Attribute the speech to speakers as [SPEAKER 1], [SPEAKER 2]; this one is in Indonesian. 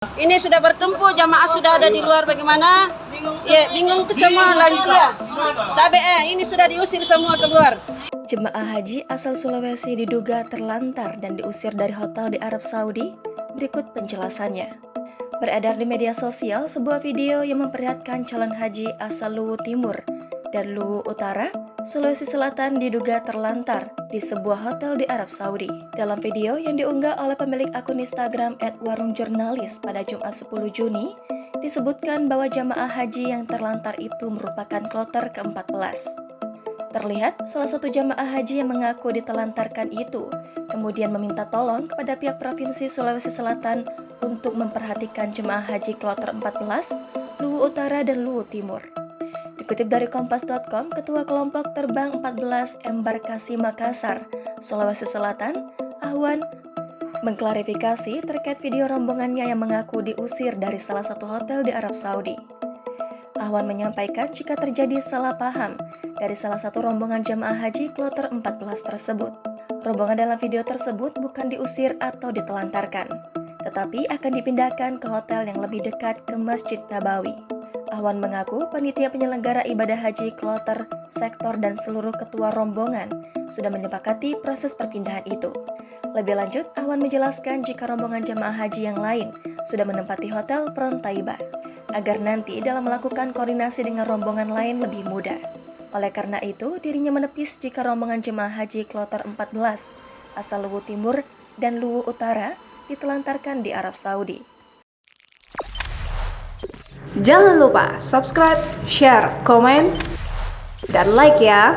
[SPEAKER 1] Ini sudah bertumpuk, jamaah sudah ada di luar bagaimana? Ya, bingung ke semua lansia. Tapi ini sudah diusir semua keluar.
[SPEAKER 2] Jemaah haji asal Sulawesi diduga terlantar dan diusir dari hotel di Arab Saudi. Berikut penjelasannya. Beredar di media sosial sebuah video yang memperlihatkan calon haji asal Luwu Timur dan Luwu Utara, Sulawesi Selatan diduga terlantar di sebuah hotel di Arab Saudi. Dalam video yang diunggah oleh pemilik akun Instagram @warungjurnalis pada Jumat 10 Juni, disebutkan bahwa jamaah haji yang terlantar itu merupakan kloter ke-14. Terlihat salah satu jamaah haji yang mengaku ditelantarkan itu kemudian meminta tolong kepada pihak Provinsi Sulawesi Selatan untuk memperhatikan jemaah haji kloter 14, Luwu Utara dan Luwu Timur. Dikutip dari kompas.com, Ketua Kelompok Terbang 14 Embarkasi Makassar, Sulawesi Selatan, Ahwan, mengklarifikasi terkait video rombongannya yang mengaku diusir dari salah satu hotel di Arab Saudi. Ahwan menyampaikan jika terjadi salah paham dari salah satu rombongan jemaah haji kloter 14 tersebut. Rombongan dalam video tersebut bukan diusir atau ditelantarkan, tetapi akan dipindahkan ke hotel yang lebih dekat ke Masjid Nabawi. Ahwan mengaku panitia penyelenggara ibadah haji kloter, sektor, dan seluruh ketua rombongan sudah menyepakati proses perpindahan itu. Lebih lanjut, Ahwan menjelaskan jika rombongan jemaah haji yang lain sudah menempati hotel Front Taibah, agar nanti dalam melakukan koordinasi dengan rombongan lain lebih mudah. Oleh karena itu, dirinya menepis jika rombongan jemaah haji kloter 14 asal Luwu Timur dan Luwu Utara ditelantarkan di Arab Saudi.
[SPEAKER 3] Jangan lupa subscribe, share, komen, dan like ya!